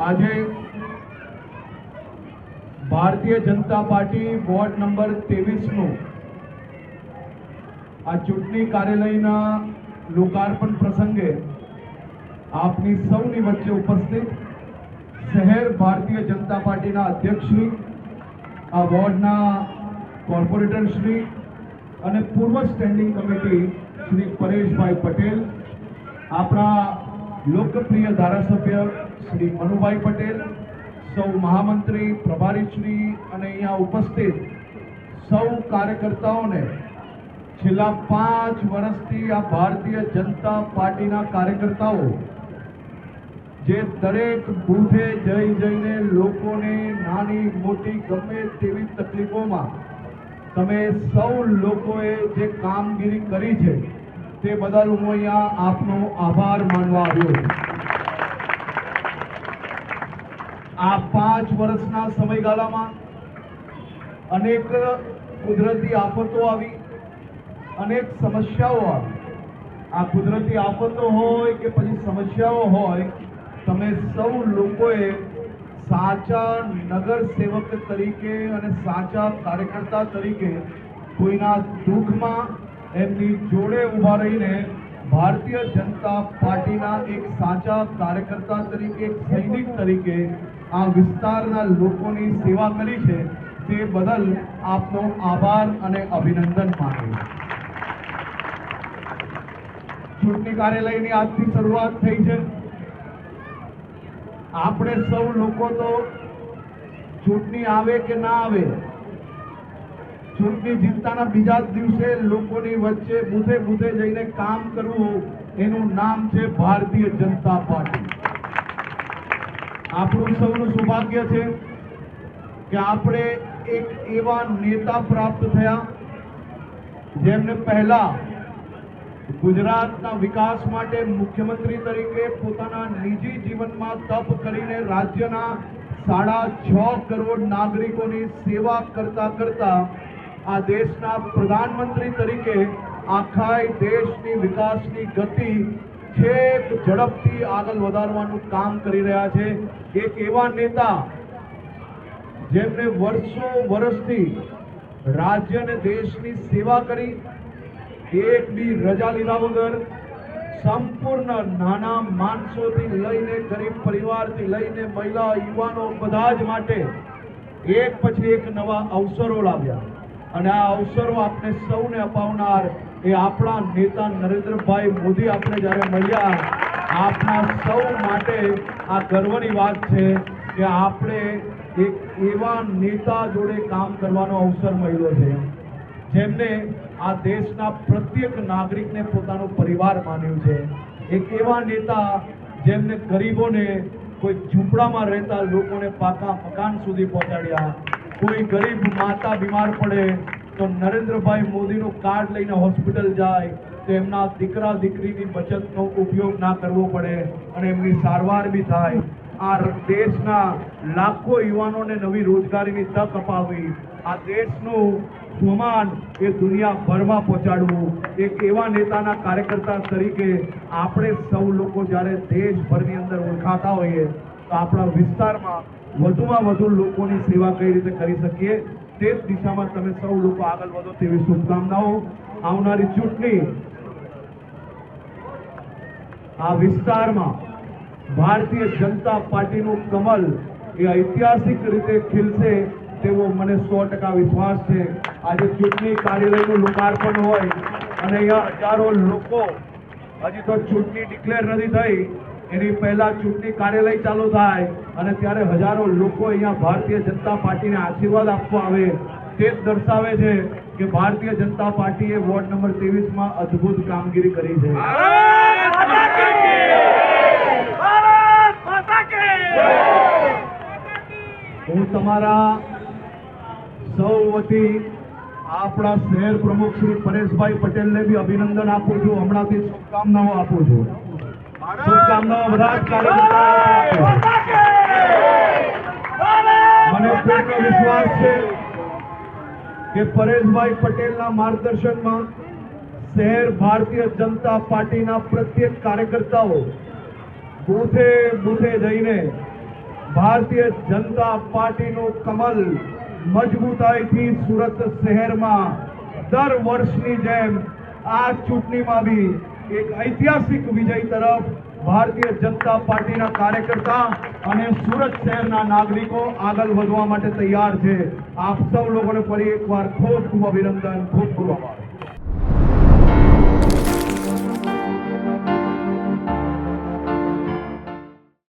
આજે Bharatiya Janata party ward number 23 નું આ ચૂંટણી કાર્યાલયના લોકાર્પણ પ્રસંગે આપની સૌની વચ્ચે ઉપસ્થિત શહેર ભારતીય જનતા પાર્ટીના અધ્યક્ષશ્રી, આ વોર્ડના કોર્પોરેટરશ્રી અને પૂર્વ સ્ટેન્ડિંગ કમિટી શ્રી પરેશભાઈ પટેલ, આપણા લોકપ્રિય ધારાસભ્ય શ્રી મનુભાઈ પટેલ, સૌ મહામંત્રી પ્રભારીશ્રી અને અહીંયા ઉપસ્થિત સૌ કાર્યકર્તાઓને છેલ્લા 5 વર્ષથી આ ભારતીય જનતા પાર્ટીના કાર્યકર્તાઓ જે દરેક બૂથે જઈને લોકોને નાની મોટી ગમે તેવી તકલીફોમાં તમે સૌ લોકોએ જે કામગીરી કરી છે તે બદલ હું અહીંયા આપનો આભાર માનવા આવ્યો છું। આ 5 વર્ષના સમયગાળામાં અનેક કુદરતી આફતો આવી, અનેક સમસ્યાઓ આવી। આ કુદરતી આફતો હોય કે પછી સમસ્યાઓ હોય, તમે સૌ લોકોએ સાચા નગર સેવક તરીકે અને સાચા કાર્યકર્તા તરીકે કોઈના દુઃખમાં એમની જોડે ઊભા રહીને ભારતીય જનતા પાર્ટીના એક સાચા કાર્યકર્તા તરીકે, એક સૈનિક તરીકે આ વિસ્તારના લોકોની સેવા કરી છે, તે બદલ આપનો આભાર અને અભિનંદન માનું। ચૂંટણી કાર્યાલયની આજથી શરૂઆત થઈ છે। આપણે સૌ લોકો તો ચૂંટણી આવે કે ના આવે, ચૂંટણી જીતતાના બીજા દિવસે લોકોની વચ્ચે બૂથે બૂથે જઈને કામ કરવું, એનું નામ છે ભારતીય જનતા પાર્ટી। આપણું સૌનું સૌભાગ્ય છે કે આપણે એક એવા નેતા પ્રાપ્ત થયા જેમને પહેલા ગુજરાતના વિકાસ માટે મુખ્યમંત્રી તરીકે પોતાના નિજી જીવનમાં તપ કરીને રાજ્યના 6.5 કરોડ નાગરિકોની સેવા કરતા કરતા આ દેશના પ્રધાનમંત્રી તરીકે આખા દેશની વિકાસની ગતિ છેક ઝડપથી આગળ વધારવાનું કામ કરી રહ્યા છે। એક એવા નેતા જેમને વર્ષોથી રાજ્ય અને દેશની સેવા કરી, એક બી રજા લીધા વગર સંપૂર્ણ નાના માણસોથી લઈને ગરીબ પરિવારથી લઈને મહિલા, યુવાનો બધા જ માટે એક પછી એક નવા અવસરો લાવ્યા અને આ અવસરો આપણે સૌને અપાવનાર એ આપણા નેતા નરેન્દ્રભાઈ મોદી આપણે જ્યારે મળ્યા, આપણા સૌ માટે આ ગર્વની વાત છે કે આપણે એક એવા નેતા જોડે કામ કરવાનો અવસર મળ્યો છે જેમને આ દેશના પ્રત્યેક નાગરિકને પોતાનો પરિવાર માન્યું છે। એક એવા નેતા જેમને ગરીબોને કોઈ ઝૂંપડામાં રહેતા લોકોને પાકા મકાન સુધી પહોંચાડ્યા, કોઈ ગરીબ માતા બીમાર પડે તો નરેન્દ્રભાઈ મોદીનું કાર્ડ લઈને હોસ્પિટલ જાય તો એમના દીકરા દીકરીની બચતનો ઉપયોગ ના કરવો પડે અને એમની સારવાર બી થાય। આ દેશના લાખો યુવાનોને નવી રોજગારીની તક અપાવી, આ દેશનું સ્વમાન એ દુનિયાભરમાં પહોંચાડવું, એક એવા નેતાના કાર્યકર્તા તરીકે આપણે સૌ લોકો જ્યારે દેશભરની અંદર ઓળખાતા હોઈએ તો આપણા વિસ્તારમાં વધુમાં વધુ લોકોની સેવા કઈ રીતે કરી શકીએ તે જ દિશામાં તમે સૌ લોકો આગળ વધો તેવી શુભકામનાઓ। આવનારી ચૂંટણી આ વિસ્તારમાં ભારતીય જનતા પાર્ટીનું કમલ એ ઐતિહાસિક રીતે ખીલશે તેવો મને 100% વિશ્વાસ છે। આજે ચૂંટણી કાર્યાલયનું લોકાર્પણ હોય અને અહીંયા હજારો લોકો, હજી તો ચૂંટણી ડિક્લેર નથી થઈ, એની પહેલા ચૂંટણી કાર્યાલય ચાલુ થાય અને ત્યારે હજારો લોકો અહીંયા ભારતીય જનતા પાર્ટીને આશીર્વાદ આપવા આવે, તે જ દર્શાવે છે કે ભારતીય જનતા પાર્ટીએ વોર્ડ નંબર 23માં અદ્ભુત કામગીરી કરી છે। હું તમારા સૌ વતી આપણા શહેર પ્રમુખ શ્રી પરેશભાઈ પટેલને બી અભિનંદન આપું છું, હમણાંથી શુભકામનાઓ આપું છું। શુભકામનાઓ બધા જ કાર્યકર્તાઓ। મને પૂર્ણ વિશ્વાસ છે કે પરેશભાઈ પટેલના માર્ગદર્શનમાં શહેર ભારતીય જનતા પાર્ટીના પ્રત્યેક કાર્યકર્તાઓ બૂથે બૂથે જઈને ભારતીય જનતા પાર્ટીનું કમલ મજબૂતાઈથી સુરત શહેરમાં દર વર્ષની જેમ આ ચૂંટણીમાં બી એક ઐતિહાસિક વિજય તરફ ભારતીય જનતા પાર્ટીના કાર્યકર્તા અને સુરત શહેરના નાગરિકો આગળ વધવા માટે તૈયાર છે. આપ સૌ લોકોને ફરી એકવાર ખૂબ ખૂબ અભિનંદન, ખૂબ ખૂબ આભાર.